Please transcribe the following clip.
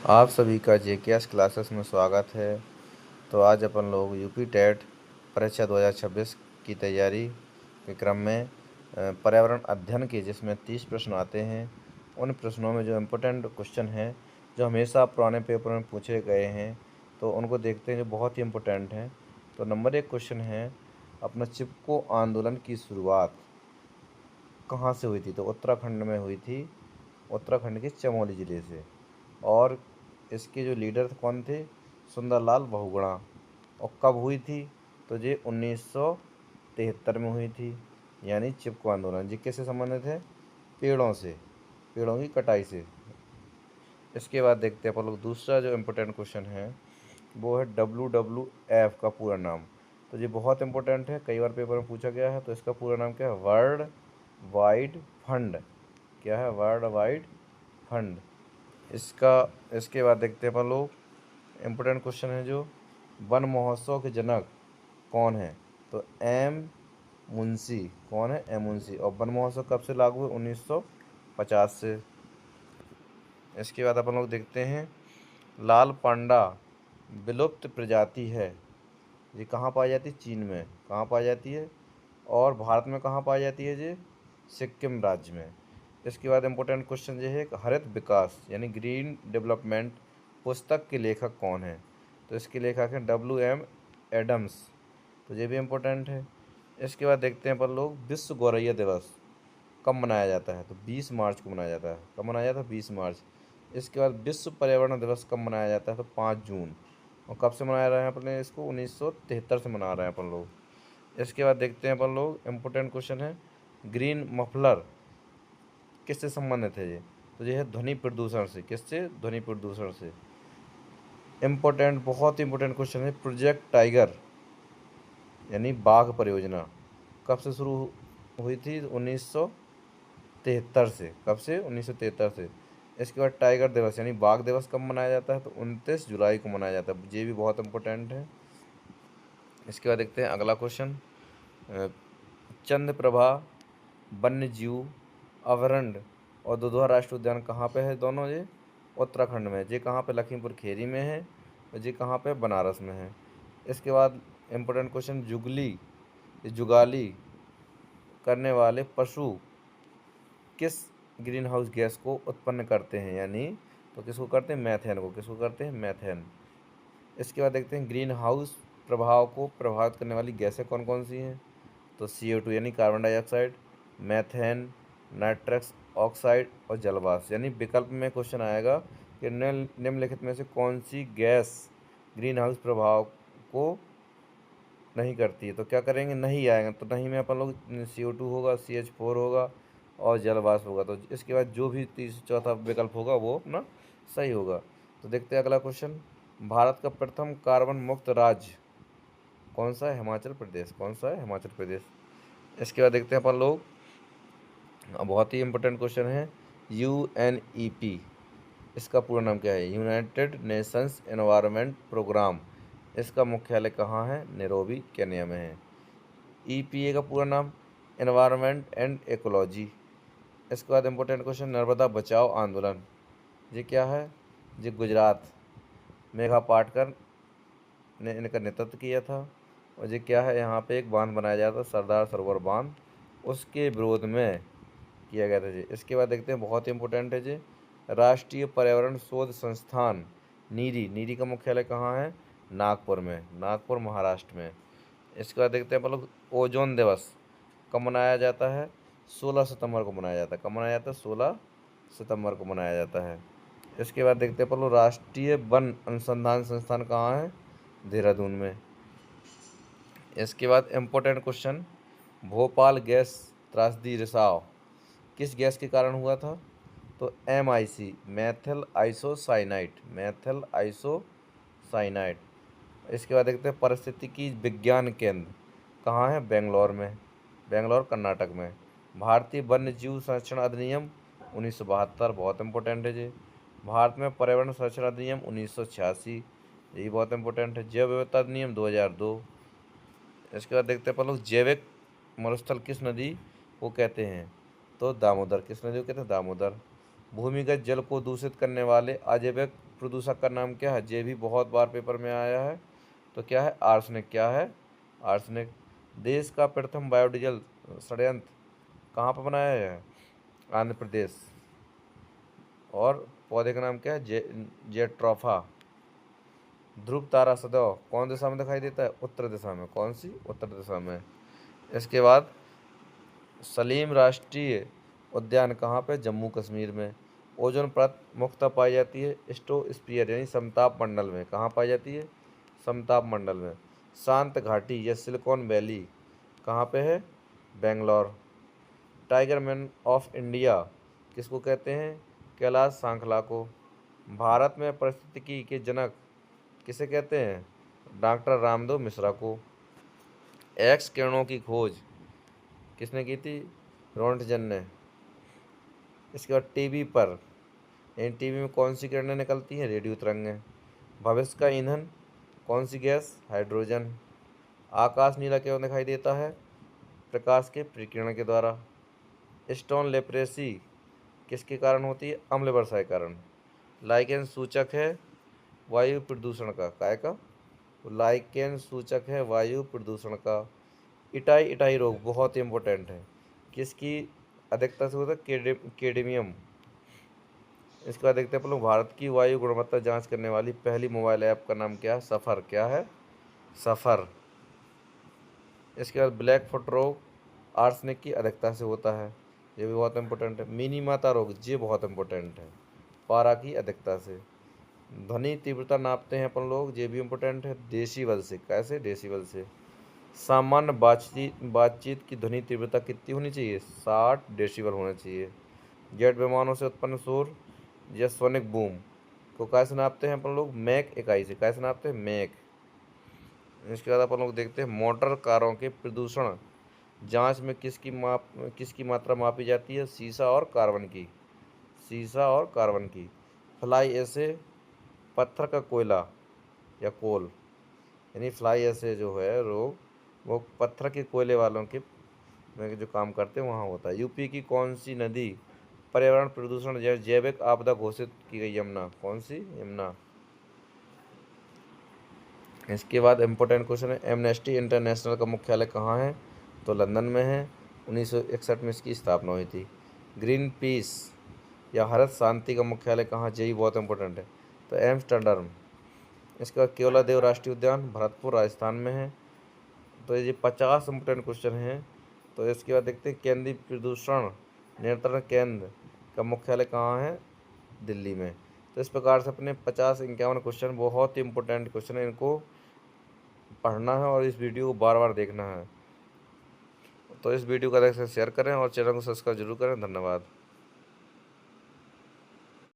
आप सभी का जेकेएस क्लासेस में स्वागत है। तो आज अपन लोग यूपी टेट परीक्षा 2026 की तैयारी के क्रम में पर्यावरण अध्ययन के जिसमें 30 प्रश्न आते हैं, उन प्रश्नों में जो इम्पोर्टेंट क्वेश्चन हैं जो हमेशा पुराने पेपर में पूछे गए हैं, तो उनको देखते हैं जो बहुत ही इम्पोर्टेंट हैं। तो नंबर 1 क्वेश्चन है, अपना चिपको आंदोलन की शुरुआत कहाँ से हुई थी? तो उत्तराखंड में हुई थी, उत्तराखंड के चमोली ज़िले से। और इसके जो लीडर कौन थे? सुंदरलाल बहुगुणा। और कब हुई थी? तो ये 1973 में हुई थी, यानी चिपको आंदोलन। जी किससे संबंधित है? पेड़ों से, पेड़ों की कटाई से। इसके बाद देखते हैं अपन लोग दूसरा जो इम्पोर्टेंट क्वेश्चन है, वो है WWF का पूरा नाम। तो ये बहुत इंपॉर्टेंट है, कई बार पेपर में पूछा गया है। तो इसका पूरा नाम क्या है? World wide fund. क्या है? World wide fund. इसके बाद देखते हैं अपन लोग इम्पोर्टेंट क्वेश्चन है जो वन महोत्सव के जनक कौन है? तो एम मुंशी। कौन है? एम मुंशी। और वन महोत्सव कब से लागू हुए? 1950 से। इसके बाद अपन लोग देखते हैं लाल पांडा विलुप्त प्रजाति है, ये कहाँ पाई जाती है? चीन में। कहाँ पाई जाती है? और भारत में कहाँ पाई जाती है ये? सिक्किम राज्य में। इसके बाद इम्पोर्टेंट क्वेश्चन ये है कि हरित विकास यानी ग्रीन डेवलपमेंट पुस्तक के लेखक कौन है? तो इसके लेखक हैं WM एडम्स। तो ये भी इम्पोर्टेंट है। इसके बाद देखते हैं अपन लोग विश्व गौरैया दिवस कब मनाया जाता है? तो 20 मार्च को मनाया जाता है। कब मनाया जाता है? 20 मार्च। इसके बाद विश्व पर्यावरण दिवस कब मनाया जाता है? तो 5 जून। और कब से मना रहे हैं अपने इसको? 1973 से मना रहे हैं अपन लोग। इसके बाद देखते हैं अपन लोग इम्पोर्टेंट क्वेश्चन है ग्रीन मफलर किससे संबंधित है ये? तो ये है ध्वनि प्रदूषण से। किससे? ध्वनि प्रदूषण से। इम्पोर्टेंट, बहुत इंपॉर्टेंट क्वेश्चन है प्रोजेक्ट टाइगर यानी बाघ परियोजना कब से शुरू हुई थी? 1973 से। कब से? 1973 से। इसके बाद टाइगर दिवस यानी बाघ दिवस कब मनाया जाता है? तो 29 जुलाई को मनाया जाता है। ये भी बहुत इंपॉर्टेंट है। इसके बाद देखते हैं अगला क्वेश्चन, चंद्रप्रभा वन्य जीव अभयारण्य और दुधवा राष्ट्रीय उद्यान कहाँ पे है? दोनों ये उत्तराखंड में। ये कहाँ पे? लखीमपुर खेरी में है। और ये कहाँ पे? बनारस में है। इसके बाद इम्पोर्टेंट क्वेश्चन जुगाली करने वाले पशु किस ग्रीन हाउस गैस को उत्पन्न करते हैं? यानी तो किसको करते हैं? मैथेन को। किसको करते हैं? मैथेन। इसके बाद देखते हैं ग्रीन हाउस प्रभाव को प्रभावित करने वाली गैसें कौन कौन सी हैं? तो CO2 यानी carbon dioxide, methane, nitrous oxide और जलवाष्प। यानी विकल्प में क्वेश्चन आएगा कि निम्नलिखित में से कौन सी गैस ग्रीन हाउस प्रभाव को नहीं करती है? तो क्या करेंगे? नहीं आएगा। तो नहीं में अपन लोग CO2 होगा, CH4 होगा और जलवाष्प होगा। तो इसके बाद जो भी चौथा विकल्प होगा वो अपना सही होगा। तो देखते हैं अगला क्वेश्चन, भारत का प्रथम कार्बन मुक्त राज्य कौन सा है? हिमाचल प्रदेश। कौन सा है? हिमाचल प्रदेश। इसके बाद देखते हैं अपन लोग, बहुत ही इंपॉर्टेंट क्वेश्चन है UNEP, इसका पूरा नाम क्या है? United Nations Environment Programme. इसका मुख्यालय कहाँ है? नैरोबी केन्या में है। EPA का पूरा नाम एनवायरनमेंट एंड इकोलॉजी। इसके बाद इम्पोर्टेंट क्वेश्चन, नर्मदा बचाओ आंदोलन, ये क्या है? ये गुजरात, मेघा पाटकर ने इनका नेतृत्व किया था। और ये क्या है? यहाँ पे एक बांध बनाया जाता था, सरदार सरोवर बांध, उसके विरोध में किया गया था जी। इसके बाद देखते हैं बहुत ही इंपॉर्टेंट है जी, राष्ट्रीय पर्यावरण शोध संस्थान नीरी। नीरी का मुख्यालय कहाँ है? नागपुर में। नागपुर महाराष्ट्र में। इसके बाद देखते हैं अपन लोग ओजोन दिवस कब मनाया जाता है? 16 सितंबर को मनाया जाता है। कब मनाया जाता है? 16 सितंबर को मनाया जाता है। इसके बाद देखते हैं अपन लोग राष्ट्रीय वन अनुसंधान संस्थान कहाँ है? देहरादून में। इसके बाद इम्पोर्टेंट क्वेश्चन, भोपाल गैस त्रासदी रिसाव किस गैस के कारण हुआ था? तो MIC, Maithil isocyanate. Maithil isocyanate. इसके बाद देखते हैं पारिस्थितिकी विज्ञान केंद्र कहाँ है? बेंगलोर में। बेंगलोर कर्नाटक में। भारतीय वन्य जीव संरक्षण अधिनियम 1972, बहुत इंपॉर्टेंट है जी। भारत में पर्यावरण संरक्षण अधिनियम 1986, यही बहुत इंपॉर्टेंट है। जैव विविधता अधिनियम 2002। इसके बाद देखते हैं अपन लोग जैविक मरुस्थल किस नदी को कहते हैं? तो दामोदर। किस नदी को कहते हैं? दामोदर। भूमिगत जल को दूषित करने वाले अजैविक प्रदूषक का नाम क्या है? ये भी बहुत बार पेपर में आया है। तो क्या है? आर्सेनिक। क्या है? आर्सेनिक। देश का प्रथम बायोडीजल संयंत्र कहाँ पर बनाया गया है? आंध्र प्रदेश। और पौधे का नाम क्या है? जेट्रोफा। ध्रुव तारा सदैव कौन दिशा में दिखाई देता है? उत्तर दिशा में। कौन सी? उत्तर दिशा में। इसके बाद सलीम राष्ट्रीय उद्यान कहाँ पे? जम्मू कश्मीर में। ओजोन परत मुख्यतः पाई जाती है स्ट्रोस्फियर यानी समताप मंडल में। कहाँ पाई जाती है? समताप मंडल में। शांत घाटी या सिलिकॉन वैली कहाँ पे है? Bangalore. Tiger man of India किसको कहते हैं? कैलाश सांखला को। भारत में पारिस्थितिकी के जनक किसे कहते हैं? डॉक्टर रामदेव मिश्रा को। एक्स किरणों की खोज किसने की थी? रोंटगन ने। इसके बाद टीवी पर इन टीवी में कौन सी किरणें निकलती हैं? रेडियो तरंगें। भविष्य का ईंधन कौन सी गैस? हाइड्रोजन। आकाश नीला क्यों दिखाई देता है? प्रकाश के प्रकीर्णन के द्वारा। स्टोन लेप्रेसी किसके कारण होती है? अम्ल वर्षा के कारण। लाइकेन सूचक है वायु प्रदूषण का। काय का? लाइकेन सूचक है वायु प्रदूषण का। इटाई इटाई रोग बहुत इंपॉर्टेंट है। किसकी अधिकता से होता है? केडमियम। इसके बाद देखते हैं अपन लोग भारत की वायु गुणवत्ता जांच करने वाली पहली मोबाइल ऐप का नाम क्या है? सफ़र। क्या है? सफ़र। इसके बाद ब्लैक फुट रोग आर्सेनिक की अधिकता से होता है। ये भी बहुत इंपॉर्टेंट है। मिनी माता रोग ये बहुत इंपॉर्टेंट है। पारा की अधिकता से। ध्वनि तीव्रता नापते हैं अपन लोग, ये भी इम्पोर्टेंट है। डेसिबल से। कैसे? डेसिबल से। सामान्य बातचीत की ध्वनि तीव्रता कितनी होनी चाहिए? 60 डेसिबल होना चाहिए। जेट विमानों से उत्पन्न शोर या सोनिक बूम को कैसे नापते हैं अपन लोग? मैक इकाई से। कैसे नापते हैं? मैक। इसके बाद अपन लोग देखते हैं मोटर कारों के प्रदूषण जांच में किसकी मात्रा मापी जाती है? सीसा और कार्बन की। सीसा और कार्बन की। फ्लाई ऐसे पत्थर का कोयला या कोल यानी फ्लाई ऐसे जो है रोग वो पत्थर के कोयले वालों के में जो काम करते हैं वहाँ होता है। यूपी की कौन सी नदी पर्यावरण प्रदूषण जैविक आपदा घोषित की गई? यमुना। कौन सी? यमुना। इसके बाद इम्पोर्टेंट क्वेश्चन है एमनेस्टी इंटरनेशनल का मुख्यालय कहाँ है? तो लंदन में है। 1961 में इसकी स्थापना हुई थी। ग्रीन पीस या हरित शांति का मुख्यालय कहाँ? यही बहुत इंपॉर्टेंट है। तो एम्स्टर्डम। इसके बाद केवला देव राष्ट्रीय उद्यान भरतपुर राजस्थान में है। तो ये 50 इम्पोर्टेंट क्वेश्चन हैं। तो इसके बाद देखते हैं केंद्रीय प्रदूषण नियंत्रण केंद्र का मुख्यालय कहाँ है? दिल्ली में। तो इस प्रकार से अपने 50-51 क्वेश्चन बहुत ही इंपॉर्टेंट क्वेश्चन है, इनको पढ़ना है और इस वीडियो को बार बार देखना है। तो इस वीडियो को अधिक से शेयर करें और चैनल को सब्सक्राइब जरूर करें। धन्यवाद।